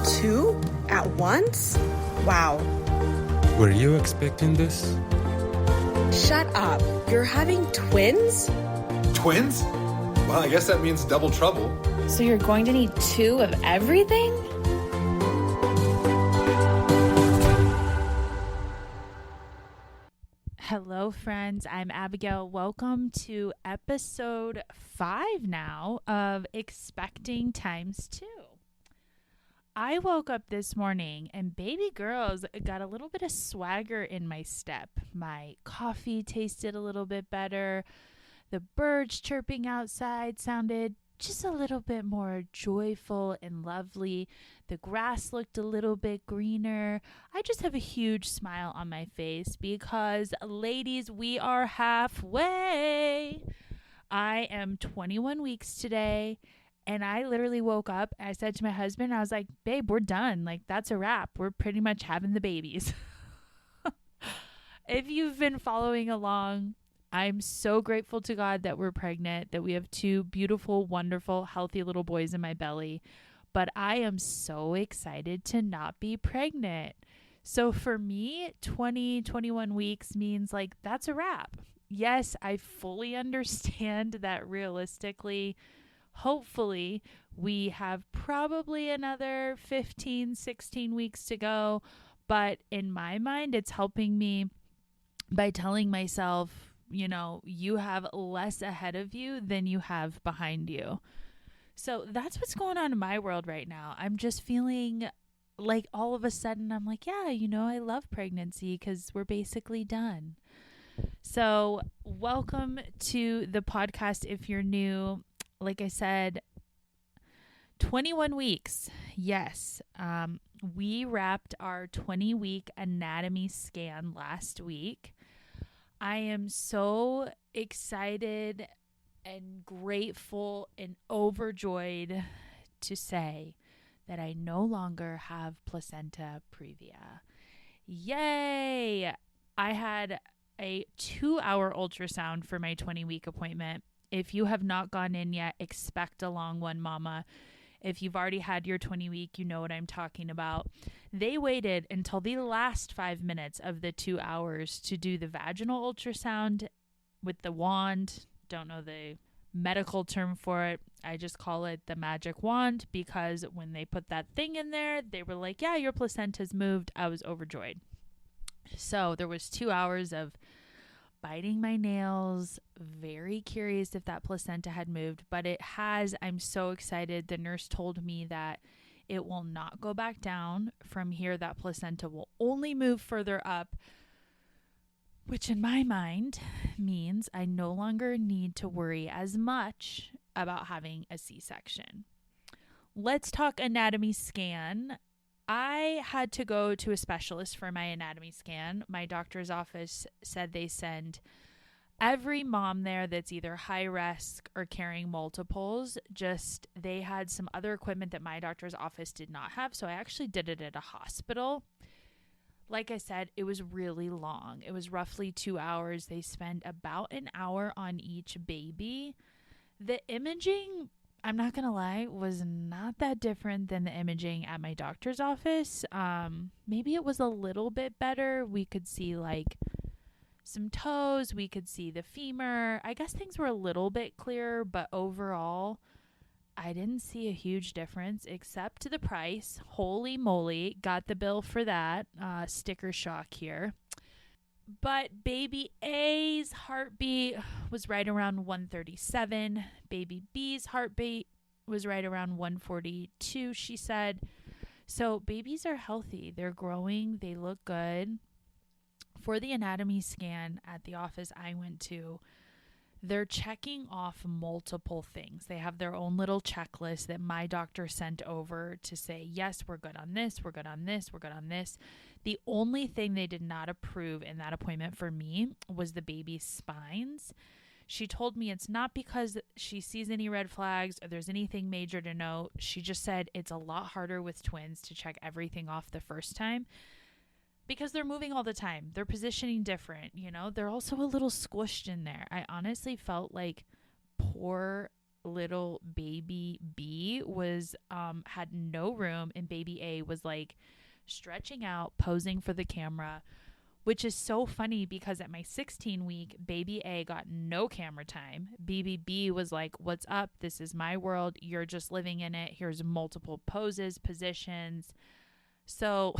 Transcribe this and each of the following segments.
2 at once? Wow. Were you expecting this? Shut up. You're having twins? Twins? Well, I guess that means double trouble. So you're going to need 2 of everything? Hello, friends. I'm Abigail. Welcome to episode 5 now of Expecting Times 2. I woke up this morning and baby girls got a little bit of swagger in my step. My coffee tasted a little bit better. The birds chirping outside sounded just a little bit more joyful and lovely. The grass looked a little bit greener. I just have a huge smile on my face because, ladies, we are halfway. I am 21 weeks today, and I literally woke up and I said to my husband, I was like, babe, we're done. Like, that's a wrap. We're pretty much having the babies. If you've been following along, I'm so grateful to God that we're pregnant, that we have 2 beautiful, wonderful, healthy little boys in my belly. But I am so excited to not be pregnant. So for me, 21 weeks means like that's a wrap. Yes, I fully understand that realistically, hopefully, we have probably another 15, 16 weeks to go. But in my mind, it's helping me by telling myself, you know, you have less ahead of you than you have behind you. So that's what's going on in my world right now. I'm just feeling like all of a sudden I'm like, yeah, you know, I love pregnancy because we're basically done. So welcome to the podcast. If you're new, like I said, 21 weeks. Yes. We wrapped our 20-week anatomy scan last week. I am so excited and grateful and overjoyed to say that I no longer have placenta previa. Yay! I had a 2-hour ultrasound for my 20-week appointment. If you have not gone in yet, expect a long one, mama. If you've already had your 20-week, you know what I'm talking about. They waited until the last 5 minutes of the 2 hours to do the vaginal ultrasound with the wand. Don't know the medical term for it. I just call it the magic wand because when they put that thing in there, they were like, yeah, your placenta's moved. I was overjoyed. So there was 2 hours of biting my nails, very curious if that placenta had moved, but it has. I'm so excited. The nurse told me that it will not go back down from here. That placenta will only move further up, which in my mind means I no longer need to worry as much about having a C-section. Let's talk anatomy scan. I had to go to a specialist for my anatomy scan. My doctor's office said they send every mom there that's either high risk or carrying multiples. Just they had some other equipment that my doctor's office did not have, so I actually did it at a hospital. Like I said, it was really long. It was roughly 2 hours. They spent about an hour on each baby. The imaging, I'm not going to lie, was not that different than the imaging at my doctor's office. Maybe it was a little bit better. We could see like some toes. We could see the femur. I guess things were a little bit clearer, but overall, I didn't see a huge difference except the price. Holy moly, got the bill for that. Sticker shock here. But baby A's heartbeat was right around 137. Baby B's heartbeat was right around 142, she said. So babies are healthy. They're growing. They look good. For the anatomy scan at the office I went to, they're checking off multiple things. They have their own little checklist that my doctor sent over to say, yes, we're good on this, we're good on this, we're good on this. The only thing they did not approve in that appointment for me was the baby's spines. She told me it's not because she sees any red flags or there's anything major to note. She just said it's a lot harder with twins to check everything off the first time because they're moving all the time. They're positioning different, you know. They're also a little squished in there. I honestly felt like poor little baby B was had no room, and baby A was like stretching out, posing for the camera, which is so funny because at my 16 week, baby A got no camera time. Baby B was like, "What's up? This is my world. You're just living in it. Here's multiple poses, positions." So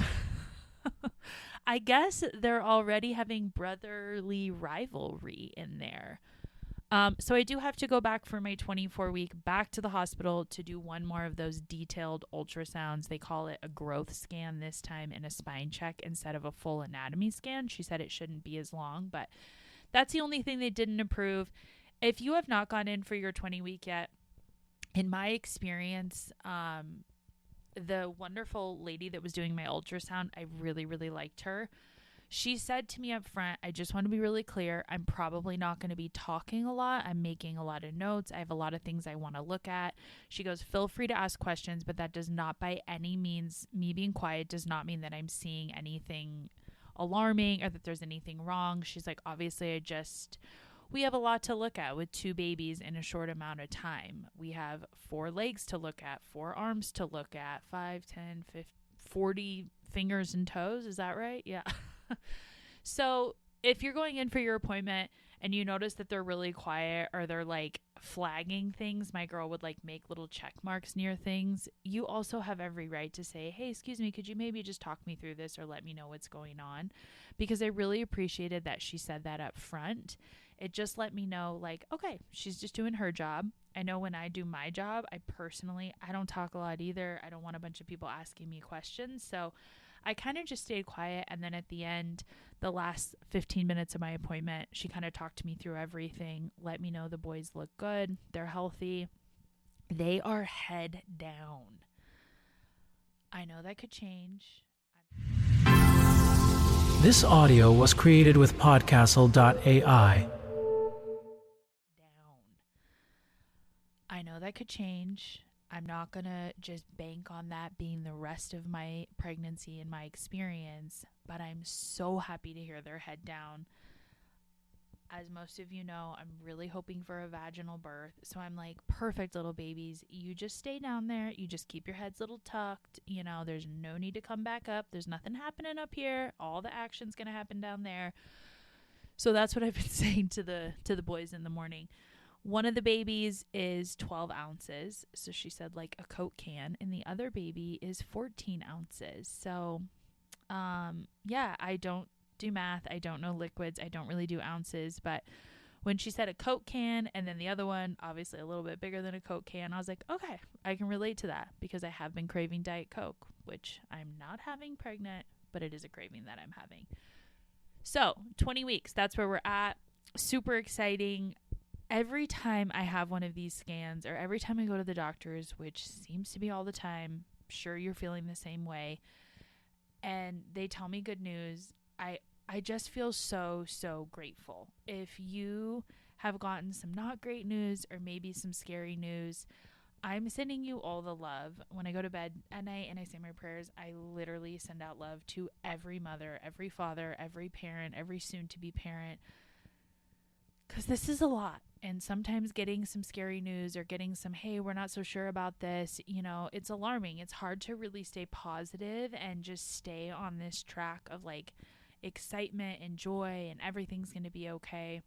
I guess they're already having brotherly rivalry in there. So I do have to go back for my 24 week back to the hospital to do one more of those detailed ultrasounds. They call it a growth scan this time, and a spine check instead of a full anatomy scan. She said it shouldn't be as long, but that's the only thing they didn't approve. If you have not gone in for your 20 week yet, in my experience, the wonderful lady that was doing my ultrasound, I really, really liked her. She said to me up front, "I just want to be really clear. I'm probably not going to be talking a lot. I'm making a lot of notes. I have a lot of things I want to look at." She goes, "Feel free to ask questions, but that does not by any means, me being quiet does not mean that I'm seeing anything alarming or that there's anything wrong." She's like, "Obviously, we have a lot to look at with 2 babies in a short amount of time. We have 4 legs to look at, 4 arms to look at, 5, 10, 50, 40 fingers and toes. Is that right?" Yeah. So if you're going in for your appointment and you notice that they're really quiet or they're like flagging things, my girl would like make little check marks near things. You also have every right to say, "Hey, excuse me, could you maybe just talk me through this or let me know what's going on?" Because I really appreciated that she said that up front. It just let me know, like, okay, she's just doing her job. I know when I do my job, I don't talk a lot either. I don't want a bunch of people asking me questions. So I kind of just stayed quiet. And then at the end, the last 15 minutes of my appointment, she kind of talked to me through everything, let me know the boys look good. They're healthy. They are head down. I know that could change. This audio was created with podcastle.ai. I know that could change. I'm not going to just bank on that being the rest of my pregnancy and my experience, but I'm so happy to hear their head down. As most of you know, I'm really hoping for a vaginal birth. So I'm like, perfect, little babies. You just stay down there. You just keep your heads a little tucked. You know, there's no need to come back up. There's nothing happening up here. All the action's going to happen down there. So that's what I've been saying to the boys in the morning. One of the babies is 12 ounces. So she said like a Coke can, and the other baby is 14 ounces. So, yeah, I don't do math. I don't know liquids. I don't really do ounces, but when she said a Coke can and then the other one, obviously a little bit bigger than a Coke can, I was like, okay, I can relate to that because I have been craving Diet Coke, which I'm not having pregnant, but it is a craving that I'm having. So 20 weeks, that's where we're at. Super exciting. Every time I have one of these scans or every time I go to the doctors, which seems to be all the time, I'm sure you're feeling the same way, and they tell me good news, I just feel so grateful. If you have gotten some not great news or maybe some scary news, I'm sending you all the love. When I go to bed at night and I say my prayers, I literally send out love to every mother, every father, every parent, every soon-to-be parent, because this is a lot. And sometimes getting some scary news or getting some, hey, we're not so sure about this, you know, it's alarming. It's hard to really stay positive and just stay on this track of like excitement and joy and everything's going to be okay.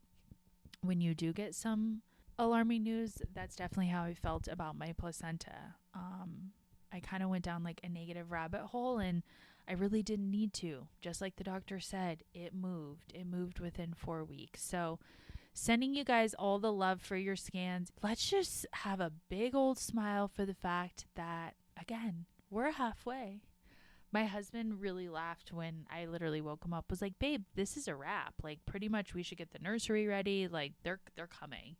When you do get some alarming news, that's definitely how I felt about my placenta. I kind of went down like a negative rabbit hole, and I really didn't need to. Just like the doctor said, it moved within 4 weeks. So sending you guys all the love for your scans. Let's just have a big old smile for the fact that, again, we're halfway. My husband really laughed when I literally woke him up, was like, babe, this is a wrap. Like, pretty much we should get the nursery ready. Like, they're coming.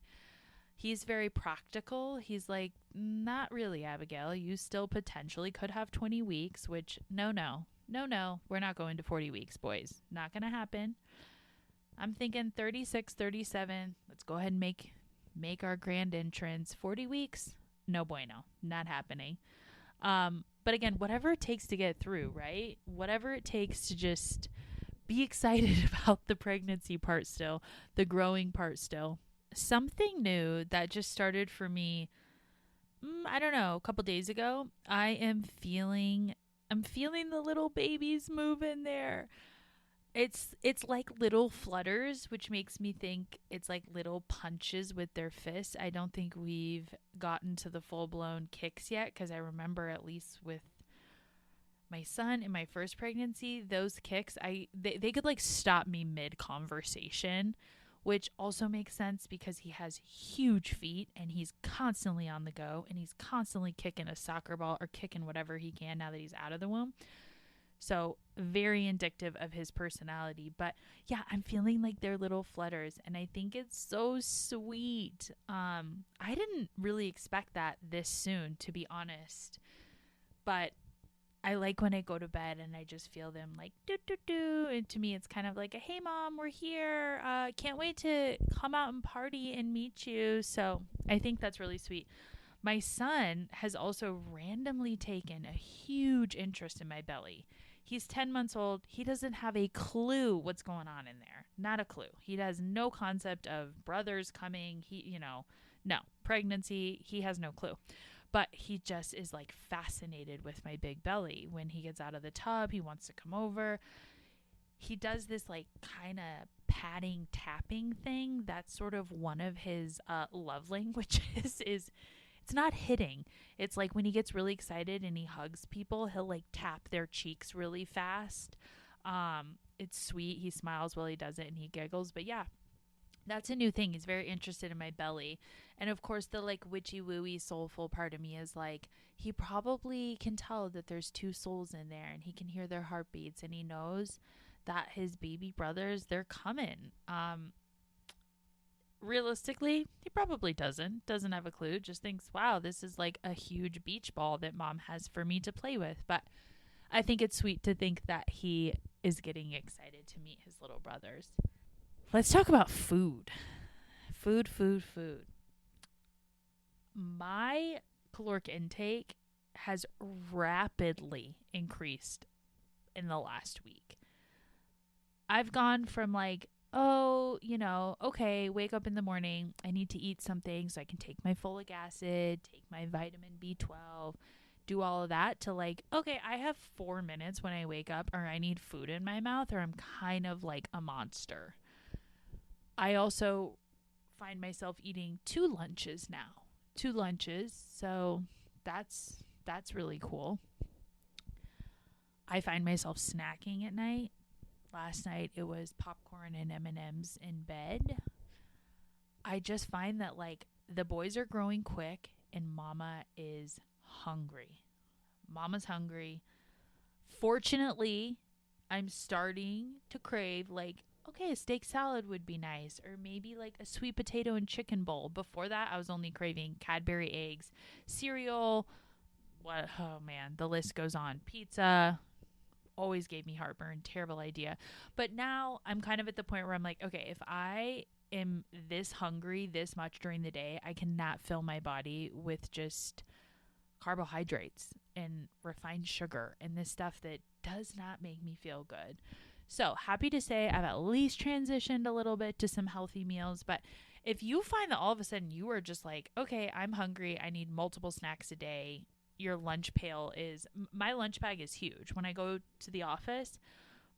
He's very practical. He's like, not really, Abigail. You still potentially could have 20 weeks, which no, we're not going to 40 weeks, boys. Not going to happen. I'm thinking 36, 37. Let's go ahead and make our grand entrance. 40 weeks? No bueno. Not happening. But again, whatever it takes to get through, right? Whatever it takes to just be excited about the pregnancy part still, the growing part still. something new that just started for me, I don't know, a couple days ago. I'm feeling the little babies move in there. It's like little flutters, which makes me think it's like little punches with their fists. I don't think we've gotten to the full-blown kicks yet, because I remember, at least with my son in my first pregnancy, those kicks, they could like stop me mid-conversation, which also makes sense because he has huge feet and he's constantly on the go and he's constantly kicking a soccer ball or kicking whatever he can now that he's out of the womb. So very indicative of his personality. But yeah, I'm feeling like they're little flutters, and I think it's so sweet. I didn't really expect that this soon, to be honest. But I like when I go to bed and I just feel them like do do do, and to me it's kind of like a, hey mom, we're here. Can't wait to come out and party and meet you. So I think that's really sweet. My son has also randomly taken a huge interest in my belly. He's 10 months old. He doesn't have a clue what's going on in there. Not a clue. He has no concept of brothers coming. No, pregnancy. He has no clue. But he just is like fascinated with my big belly. When he gets out of the tub, he wants to come over. He does this like kind of patting, tapping thing. That's sort of one of his love languages is it's not hitting. It's like when he gets really excited and he hugs people, he'll like tap their cheeks really fast. It's sweet. He smiles while he does it and he giggles. But yeah, that's a new thing. He's very interested in my belly. And of course, the like witchy wooey soulful part of me is like, he probably can tell that there's two souls in there and he can hear their heartbeats and he knows that his baby brothers, they're coming. Realistically, he probably doesn't have a clue, just thinks, wow, this is like a huge beach ball that mom has for me to play with. But I think it's sweet to think that he is getting excited to meet his little brothers. Let's talk about food. Food. My caloric intake has rapidly increased in the last week. I've gone from like, okay, wake up in the morning, I need to eat something so I can take my folic acid, take my vitamin B12, do all of that, to like, okay, I have 4 minutes when I wake up, or I need food in my mouth, or I'm kind of like a monster. I also find myself eating 2 lunches now. 2 lunches, so that's really cool. I find myself snacking at night. Last night it was popcorn and M&Ms in bed. I just find that like the boys are growing quick and mama is hungry. Mama's hungry. Fortunately, I'm starting to crave like, okay, a steak salad would be nice, or maybe like a sweet potato and chicken bowl. Before that, I was only craving Cadbury eggs, cereal. Oh man, the list goes on. Pizza. Always gave me heartburn. Terrible idea. But now I'm kind of at the point where I'm like, okay, if I am this hungry this much during the day, I cannot fill my body with just carbohydrates and refined sugar and this stuff that does not make me feel good. So happy to say I've at least transitioned a little bit to some healthy meals. But if you find that all of a sudden you are just like, okay, I'm hungry, I need multiple snacks a day, your lunch pail is, my lunch bag is huge. When I go to the office,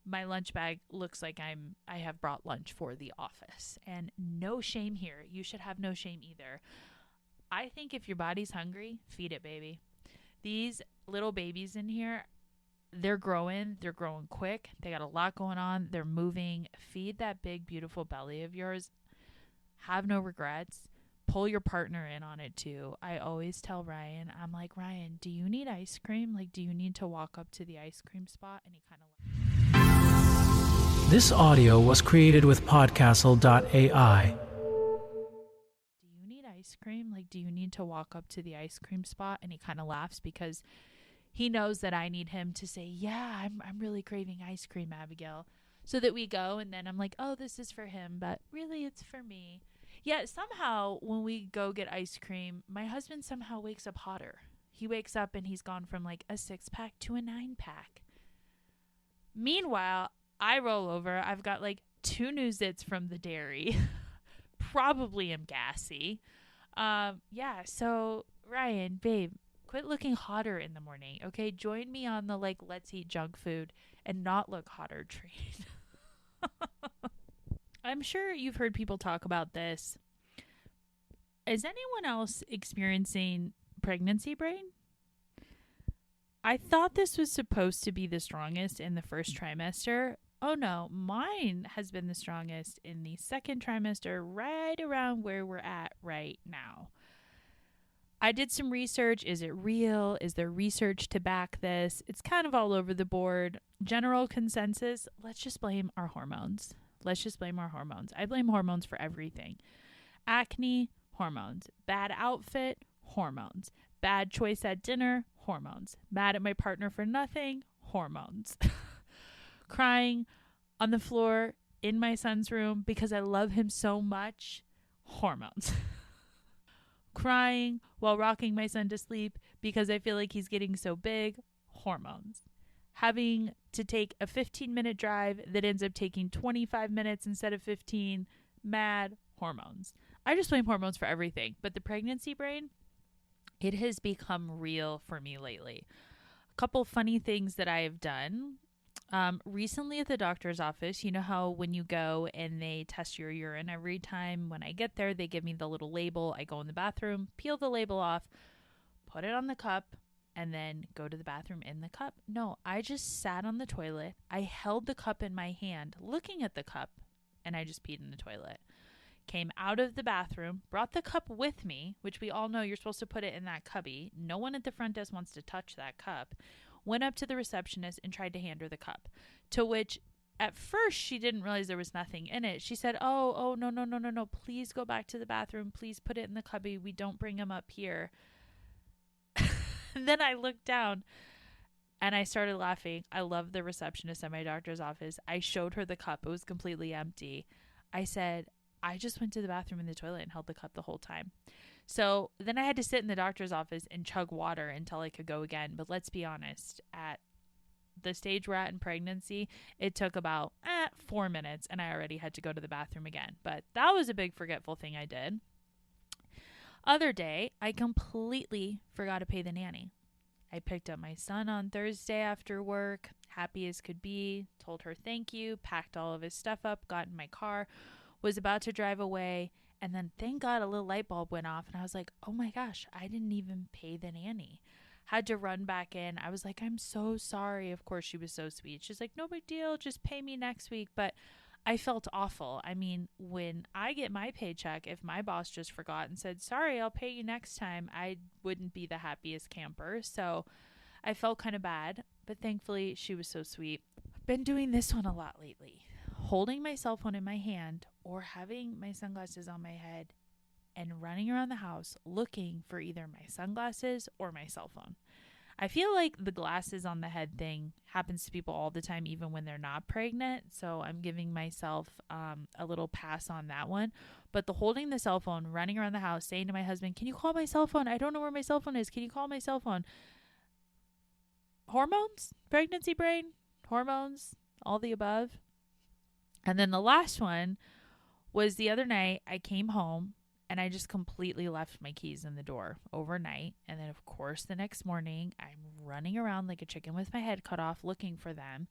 my lunch bag looks like I have brought lunch for the office. And no shame here. You should have no shame either. I think if your body's hungry, feed it, baby. These little babies in here, they're growing quick. They got a lot going on. They're moving. Feed that big, beautiful belly of yours. Have no regrets. Pull your partner in on it too. I always tell Ryan, I'm like, Ryan, do you need ice cream? Like, do you need to walk up to the ice cream spot? And he kind of This audio was created with podcastle.ai. Do you need ice cream? Like, do you need to walk up to the ice cream spot? And he kind of laughs because he knows that I need him to say, yeah, I'm really craving ice cream, Abigail. So that we go, and then I'm like, oh, this is for him, but really it's for me. Yeah, somehow when we go get ice cream, my husband somehow wakes up hotter. He wakes up and he's gone from like a 6-pack to a 9-pack. Meanwhile, I roll over. I've got like 2 new zits from the dairy, probably am gassy. Yeah, so Ryan, babe, quit looking hotter in the morning, okay? Join me on the let's eat junk food and not look hotter train. I'm sure you've heard people talk about this. Is anyone else experiencing pregnancy brain? I thought this was supposed to be the strongest in the first trimester. Oh no, mine has been the strongest in the second trimester, right around where we're at right now. I did some research. Is it real? Is there research to back this? It's kind of all over the board. General consensus, let's just blame our hormones. I blame hormones for everything. Acne, hormones. Bad outfit, hormones. Bad choice at dinner, hormones. Mad at my partner for nothing, hormones. Crying on the floor in my son's room because I love him so much, hormones. Crying while rocking my son to sleep because I feel like he's getting so big, hormones. Having to take a 15-minute drive that ends up taking 25 minutes instead of 15, mad, hormones. I just blame hormones for everything. But the pregnancy brain, it has become real for me lately. A couple funny things that I have done. Recently at the doctor's office, you know how when you go and they test your urine every time when I get there, they give me the little label. I go in the bathroom, peel the label off, put it on the cup, and then go to the bathroom in the cup. No, I just sat on the toilet. I held the cup in my hand, looking at the cup, and I just peed in the toilet. Came out of the bathroom, brought the cup with me, which we all know you're supposed to put it in that cubby. No one at the front desk wants to touch that cup. Went up to the receptionist and tried to hand her the cup, to which at first she didn't realize there was nothing in it. She said, oh, no. Please go back to the bathroom. Please put it in the cubby. We don't bring them up here. And then I looked down and I started laughing. I love the receptionist at my doctor's office. I showed her the cup. It was completely empty. I said, I just went to the bathroom in the toilet and held the cup the whole time. So then I had to sit in the doctor's office and chug water until I could go again. But let's be honest, at the stage we're at in pregnancy, it took about 4 minutes and I already had to go to the bathroom again. But that was a big forgetful thing I did. Other day, I completely forgot to pay the nanny. I picked up my son on Thursday after work, happy as could be, told her thank you, packed all of his stuff up, got in my car, was about to drive away, and then thank God a little light bulb went off and I was like, oh my gosh, I didn't even pay the nanny. Had to run back in. I was like, I'm so sorry. Of course, she was so sweet. She's like, no big deal, just pay me next week. But I felt awful. I mean, when I get my paycheck, if my boss just forgot and said, sorry, I'll pay you next time, I wouldn't be the happiest camper. So I felt kind of bad, but thankfully she was so sweet. I've been doing this one a lot lately. Holding my cell phone in my hand or having my sunglasses on my head and running around the house looking for either my sunglasses or my cell phone. I feel like the glasses on the head thing happens to people all the time, even when they're not pregnant. So I'm giving myself a little pass on that one. But the holding the cell phone, running around the house, saying to my husband, can you call my cell phone? I don't know where my cell phone is. Can you call my cell phone? Hormones, pregnancy brain, hormones, all the above. And then the last one was the other night I came home and I just completely left my keys in the door overnight. And then, of course, the next morning, I'm running around like a chicken with my head cut off looking for them.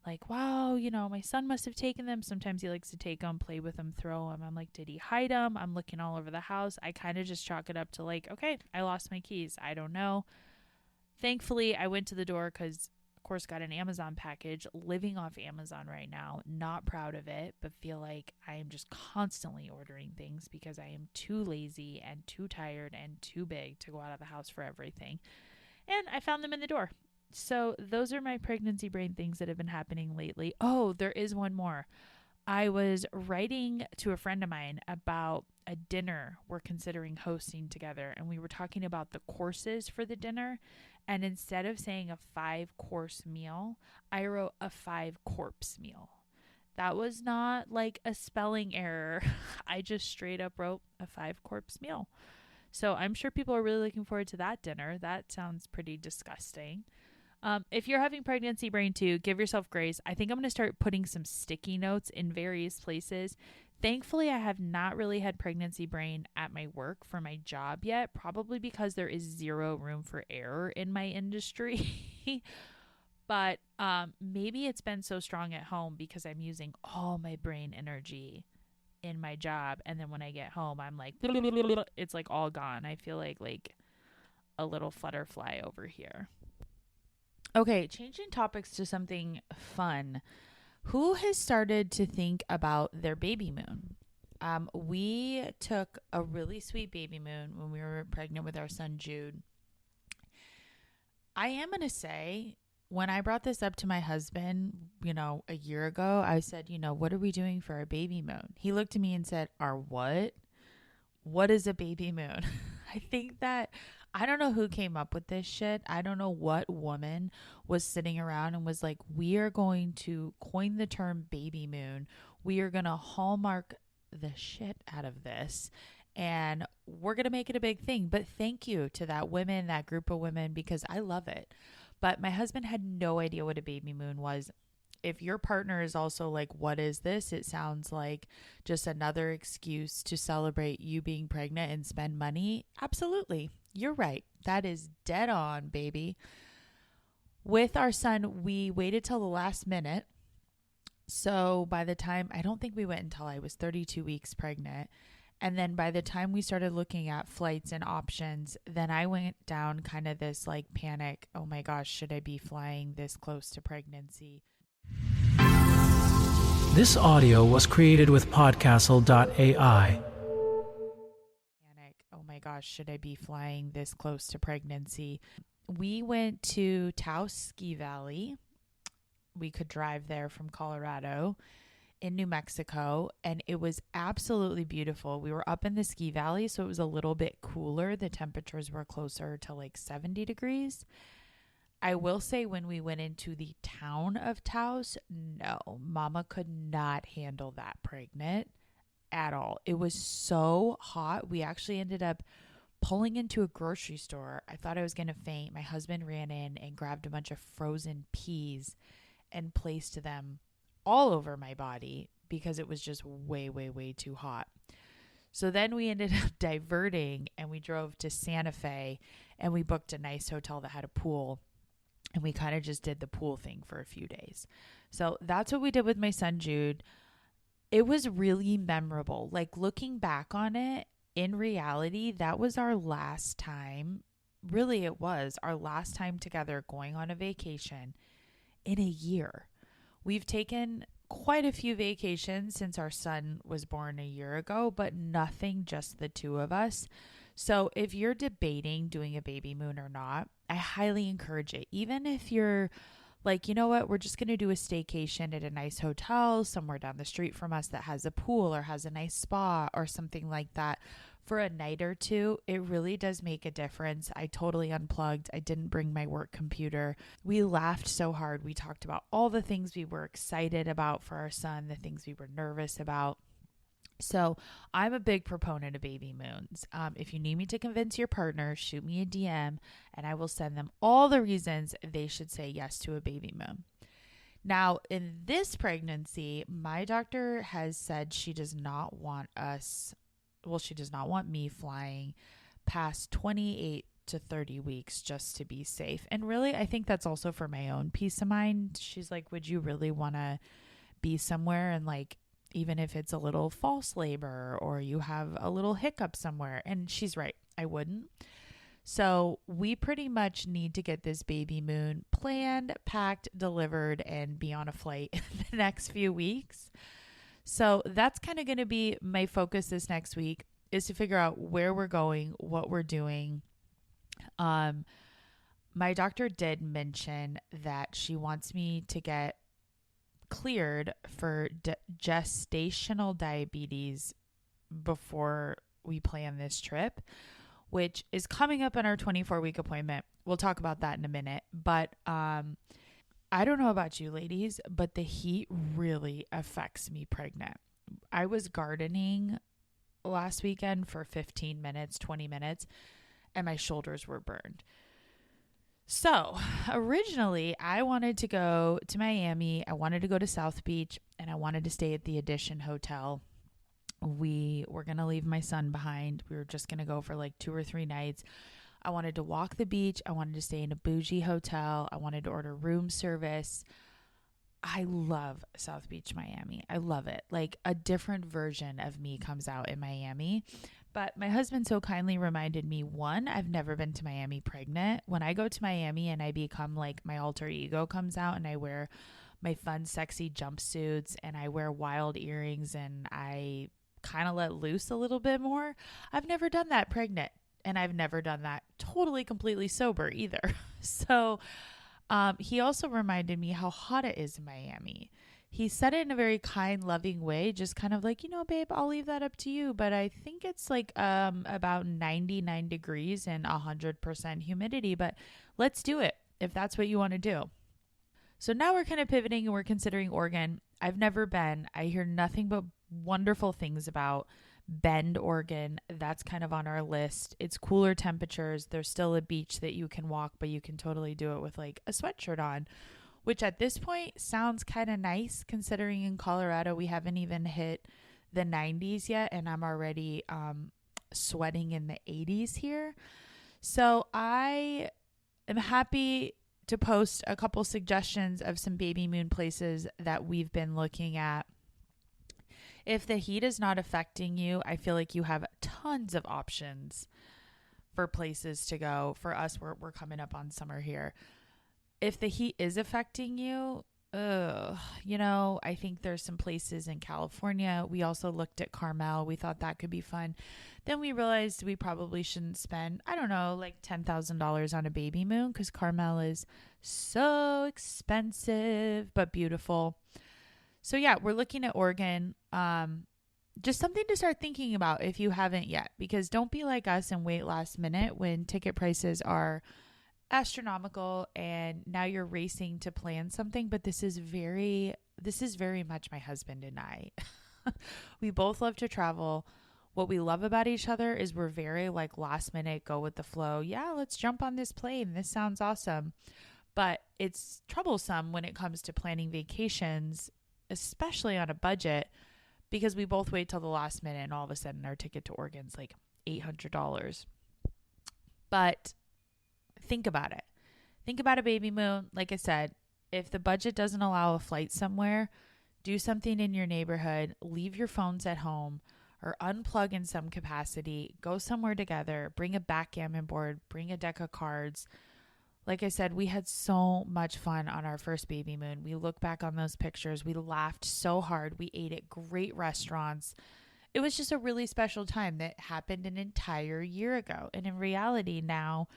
Like, wow, my son must have taken them. Sometimes he likes to take them, play with them, throw them. I'm like, did he hide them? I'm looking all over the house. I kind of just chalk it up to like, okay, I lost my keys. I don't know. Thankfully, I went to the door because, of course, got an Amazon package, living off Amazon right now. Not proud of it, but feel like I am just constantly ordering things because I am too lazy and too tired and too big to go out of the house for everything. And I found them in the door. So those are my pregnancy brain things that have been happening lately. Oh, there is one more. I was writing to a friend of mine about a dinner we're considering hosting together, and we were talking about the courses for the dinner. And instead of saying a 5-course meal, I wrote a 5-corpse meal. That was not like a spelling error. I just straight up wrote a 5-corpse meal. So I'm sure people are really looking forward to that dinner. That sounds pretty disgusting. If you're having pregnancy brain too, give yourself grace. I think I'm going to start putting some sticky notes in various places. Thankfully, I have not really had pregnancy brain at my work for my job yet, probably because there is zero room for error in my industry. But maybe it's been so strong at home because I'm using all my brain energy in my job. And then when I get home, I'm like, it's like all gone. I feel like a little flutterfly over here. Okay, changing topics to something fun. Who has started to think about their baby moon? We took a really sweet baby moon when we were pregnant with our son, Jude. I am going to say, when I brought this up to my husband, a year ago, I said, what are we doing for our baby moon? He looked at me and said, our what? What is a baby moon? I don't know who came up with this shit. I don't know what woman was sitting around and was like, we are going to coin the term baby moon. We are going to hallmark the shit out of this. And we're going to make it a big thing. But thank you to that group of women, because I love it. But my husband had no idea what a baby moon was. If your partner is also like, what is this? It sounds like just another excuse to celebrate you being pregnant and spend money. Absolutely. You're right. That is dead on, baby. With our son, we waited till the last minute. So by the time, I don't think we went until I was 32 weeks pregnant. And then by the time we started looking at flights and options, then I went down kind of this like panic. Oh my gosh, should I be flying this close to pregnancy? This audio was created with podcastle.ai. Panic. Oh my gosh, should I be flying this close to pregnancy? We went to Taos Ski Valley. We could drive there from Colorado in New Mexico, and it was absolutely beautiful. We were up in the ski valley, so it was a little bit cooler. The temperatures were closer to like 70 degrees. I will say, when we went into the town of Taos, no, mama could not handle that pregnant at all. It was so hot. We actually ended up pulling into a grocery store. I thought I was going to faint. My husband ran in and grabbed a bunch of frozen peas and placed them all over my body because it was just way, way, way too hot. So then we ended up diverting, and we drove to Santa Fe, and we booked a nice hotel that had a pool, and we kind of just did the pool thing for a few days. So that's what we did with my son, Jude. It was really memorable. Like, looking back on it, in reality, that was our last time. Really, it was our last time together going on a vacation in a year. We've taken quite a few vacations since our son was born a year ago, but nothing just the two of us. So if you're debating doing a baby moon or not, I highly encourage it. Even if you're like, you know what, we're just going to do a staycation at a nice hotel somewhere down the street from us that has a pool or has a nice spa or something like that for a night or two, it really does make a difference. I totally unplugged. I didn't bring my work computer. We laughed so hard. We talked about all the things we were excited about for our son, the things we were nervous about. So I'm a big proponent of baby moons. If you need me to convince your partner, shoot me a DM and I will send them all the reasons they should say yes to a baby moon. Now, in this pregnancy, my doctor has said she does not want me flying past 28 to 30 weeks just to be safe. And really, I think that's also for my own peace of mind. She's like, would you really want to be somewhere and like, even if it's a little false labor or you have a little hiccup somewhere? And she's right, I wouldn't. So we pretty much need to get this baby moon planned, packed, delivered, and be on a flight the next few weeks. So that's kind of going to be my focus this next week, is to figure out where we're going, what we're doing. My doctor did mention that she wants me to get cleared for gestational diabetes before we plan this trip, which is coming up in our 24-week appointment. We'll talk about that in a minute. But I don't know about you ladies, but the heat really affects me pregnant. I was gardening last weekend for 15 minutes, 20 minutes, and my shoulders were burned. So originally I wanted to go to Miami. I wanted to go to South Beach, and I wanted to stay at the Edition Hotel. We were going to leave my son behind. We were just going to go for like 2 or 3 nights. I wanted to walk the beach. I wanted to stay in a bougie hotel. I wanted to order room service. I love South Beach, Miami. I love it. Like a different version of me comes out in Miami. But my husband so kindly reminded me, one, I've never been to Miami pregnant. When I go to Miami and I become like my alter ego comes out and I wear my fun, sexy jumpsuits and I wear wild earrings and I kind of let loose a little bit more. I've never done that pregnant, and I've never done that totally, completely sober either. So he also reminded me how hot it is in Miami. He said it in a very kind, loving way, just kind of like, babe, I'll leave that up to you. But I think it's like about 99 degrees and 100% humidity, but let's do it if that's what you want to do. So now we're kind of pivoting and we're considering Oregon. I've never been. I hear nothing but wonderful things about Bend, Oregon. That's kind of on our list. It's cooler temperatures. There's still a beach that you can walk, but you can totally do it with like a sweatshirt on, which at this point sounds kind of nice considering in Colorado we haven't even hit the 90s yet, and I'm already sweating in the 80s here. So I am happy to post a couple suggestions of some Babymoon places that we've been looking at. If the heat is not affecting you, I feel like you have tons of options for places to go. For us, we're coming up on summer here. If the heat is affecting you, I think there's some places in California. We also looked at Carmel. We thought that could be fun. Then we realized we probably shouldn't spend, like $10,000 on a Babymoon because Carmel is so expensive but beautiful. So yeah, we're looking at Oregon. Just something to start thinking about if you haven't yet, because don't be like us and wait last minute when ticket prices are astronomical and now you're racing to plan something. But this is very much my husband and I. We both love to travel. What we love about each other is we're very like last minute, go with the flow. Yeah, let's jump on this plane. This sounds awesome. But it's troublesome when it comes to planning vacations, especially on a budget, because we both wait till the last minute and all of a sudden our ticket to Oregon's like $800. But think about it. Think about a Babymoon. Like I said, if the budget doesn't allow a flight somewhere, do something in your neighborhood, leave your phones at home or unplug in some capacity, go somewhere together, bring a backgammon board, bring a deck of cards. Like I said, we had so much fun on our first Babymoon. We look back on those pictures. We laughed so hard. We ate at great restaurants. It was just a really special time that happened an entire year ago. And in reality now,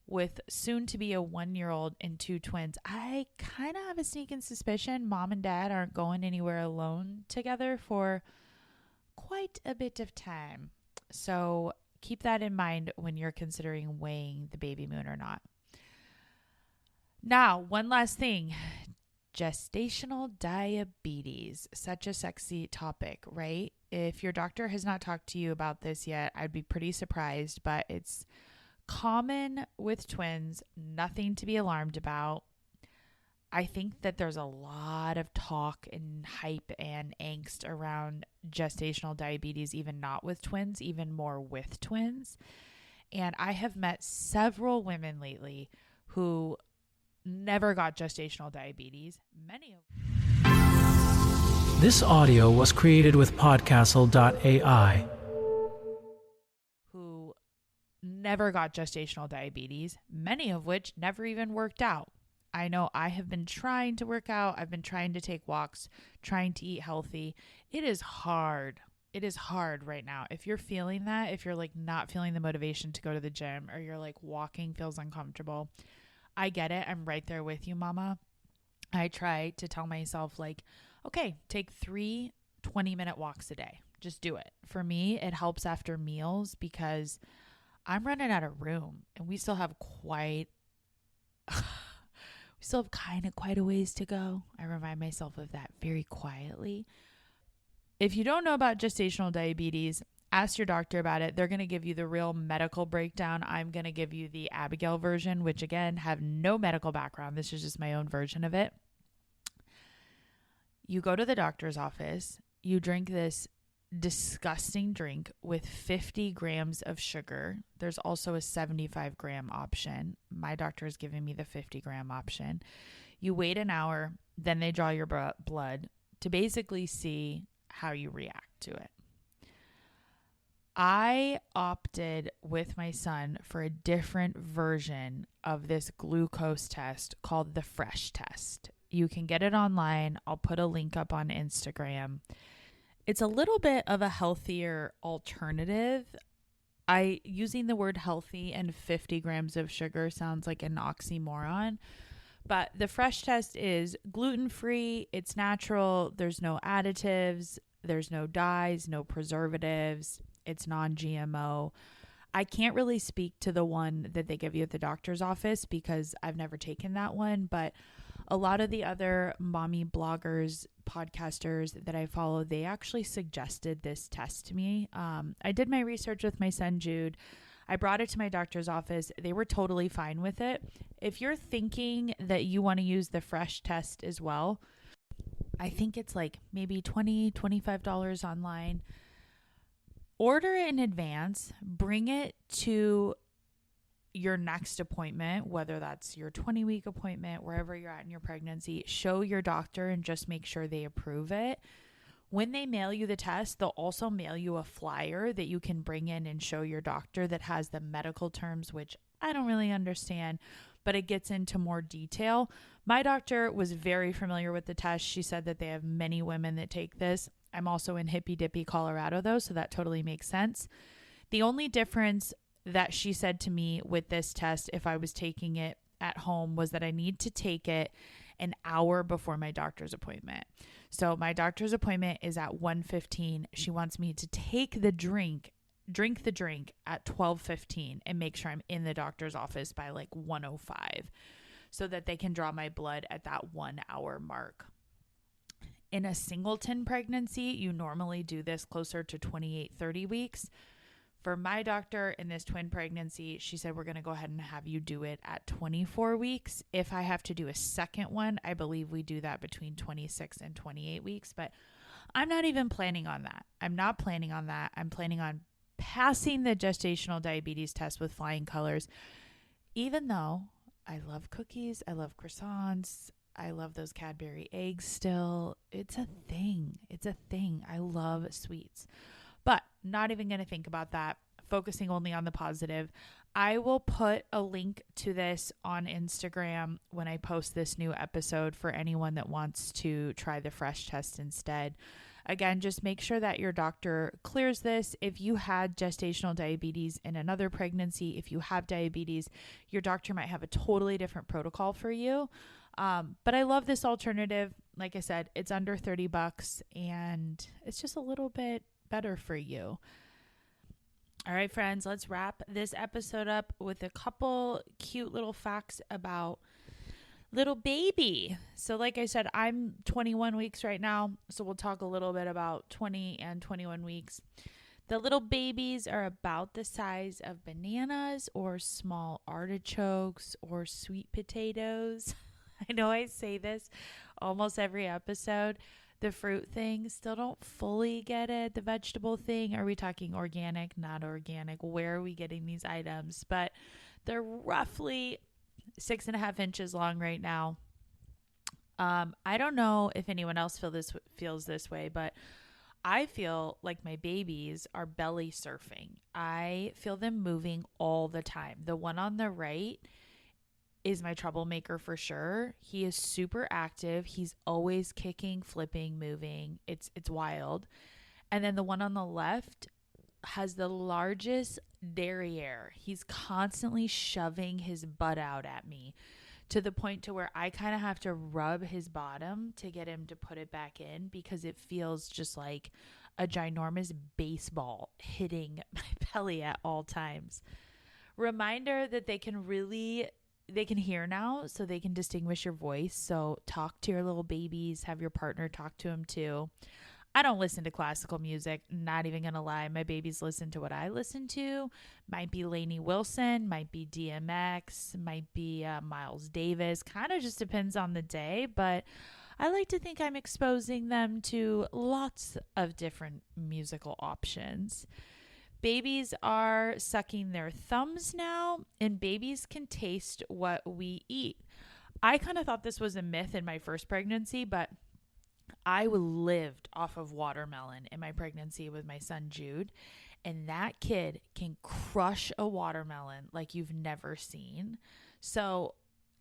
with soon to be a 1-year-old and 2 twins, I kind of have a sneaking suspicion mom and dad aren't going anywhere alone together for quite a bit of time. So keep that in mind when you're considering weighing the Babymoon or not. Now, one last thing. Gestational diabetes. Such a sexy topic, right? If your doctor has not talked to you about this yet, I'd be pretty surprised, but it's common with twins, nothing to be alarmed about. I think that there's a lot of talk and hype and angst around gestational diabetes, even not with twins, even more with twins. And I have met several women lately who never got gestational diabetes. This audio was created with podcastle.ai. Who never got gestational diabetes, many of which never even worked out. I know I have been trying to work out. I've been trying to take walks, trying to eat healthy. It is hard. It is hard right now. If you're feeling that, if you're like not feeling the motivation to go to the gym, or you're like walking feels uncomfortable, I get it. I'm right there with you, mama. I try to tell myself like, okay, take 3 20-minute walks a day. Just do it. For me, it helps after meals because I'm running out of room and we still have quite a ways to go. I remind myself of that very quietly. If you don't know about gestational diabetes, ask your doctor about it. They're going to give you the real medical breakdown. I'm going to give you the Abigail version, which again, have no medical background. This is just my own version of it. You go to the doctor's office, you drink this disgusting drink with 50 grams of sugar. There's also a 75-gram option. My doctor is giving me the 50-gram option. You wait an hour, then they draw your blood to basically see how you react to it. I opted with my son for a different version of this glucose test called the Fresh test. You can get it online. I'll put a link up on Instagram. It's a little bit of a healthier alternative. Using the word healthy and 50 grams of sugar sounds like an oxymoron, but the Fresh test is gluten-free, it's natural, there's no additives, there's no dyes, no preservatives, it's non-GMO. I can't really speak to the one that they give you at the doctor's office because I've never taken that one, but a lot of the other mommy bloggers, podcasters that I follow, they actually suggested this test to me. I did my research with my son, Jude. I brought it to my doctor's office. They were totally fine with it. If you're thinking that you want to use the Fresh test as well, I think it's like maybe $20, $25 online. Order it in advance, bring it to your next appointment, whether that's your 20-week appointment, wherever you're at in your pregnancy, show your doctor and just make sure they approve it. When they mail you the test, they'll also mail you a flyer that you can bring in and show your doctor that has the medical terms, which I don't really understand, but it gets into more detail. My doctor was very familiar with the test. She said that they have many women that take this. I'm also in Hippy Dippy, Colorado, though, so that totally makes sense. The only difference that she said to me with this test, if I was taking it at home, was that I need to take it an hour before my doctor's appointment. So my doctor's appointment is at 1:15. She wants me to take the drink the drink at 12:15 and make sure I'm in the doctor's office by like 1:05 so that they can draw my blood at that 1 hour mark. In a singleton pregnancy, you normally do this closer to 28, 30 weeks. For my doctor in this twin pregnancy, she said, we're going to go ahead and have you do it at 24 weeks. If I have to do a second one, I believe we do that between 26 and 28 weeks, but I'm not even planning on that. I'm not planning on that. I'm planning on passing the gestational diabetes test with flying colors, even though I love cookies, I love croissants, I love those Cadbury eggs still. It's a thing. It's a thing. I love sweets. But not even going to think about that, focusing only on the positive. I will put a link to this on Instagram when I post this new episode for anyone that wants to try the Fresh test instead. Again, just make sure that your doctor clears this. If you had gestational diabetes in another pregnancy, if you have diabetes, your doctor might have a totally different protocol for you. But I love this alternative. Like I said, it's under $30 and it's just a little bit better for you. All right, friends, let's wrap this episode up with a couple cute little facts about little baby. So like I said, I'm 21 weeks right now. So we'll talk a little bit about 20 and 21 weeks. The little babies are about the size of bananas or small artichokes or sweet potatoes. I know I say this almost every episode. The fruit thing, still don't fully get it. The vegetable thing, are we talking organic, not organic? Where are we getting these items? But they're roughly 6.5 inches long right now. I don't know if anyone else feels this way, but I feel like my babies are belly surfing. I feel them moving all the time. The one on the right is my troublemaker for sure. He is super active. He's always kicking, flipping, moving. It's wild. And then the one on the left has the largest derriere. He's constantly shoving his butt out at me to the point to where I kind of have to rub his bottom to get him to put it back in because it feels just like a ginormous baseball hitting my belly at all times. Reminder that they can hear now, so they can distinguish your voice. So talk to your little babies, have your partner talk to them too. I don't listen to classical music, not even gonna lie. My babies listen to what I listen to. Might be Lainey Wilson, might be DMX, might be Miles Davis. Kind of just depends on the day, but I like to think I'm exposing them to lots of different musical options. Babies are sucking their thumbs now, and babies can taste what we eat. I kind of thought this was a myth in my first pregnancy, but I lived off of watermelon in my pregnancy with my son Jude, and that kid can crush a watermelon like you've never seen. So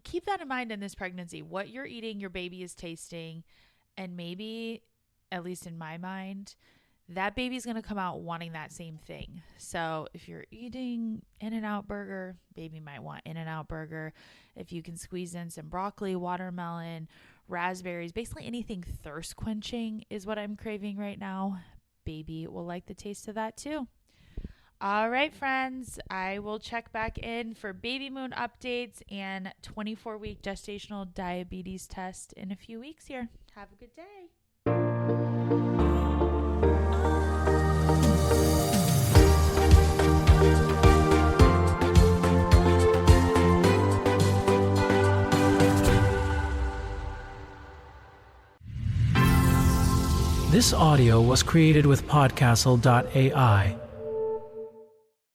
keep that in mind in this pregnancy. What you're eating, your baby is tasting, and maybe, at least in my mind, that baby's going to come out wanting that same thing. So if you're eating In-N-Out burger, baby might want In-N-Out burger. If you can squeeze in some broccoli, watermelon, raspberries, basically anything thirst quenching is what I'm craving right now. Baby will like the taste of that too. All right, friends, I will check back in for Babymoon updates and 24-week gestational diabetes test in a few weeks here. Have a good day. This audio was created with Podcastle.ai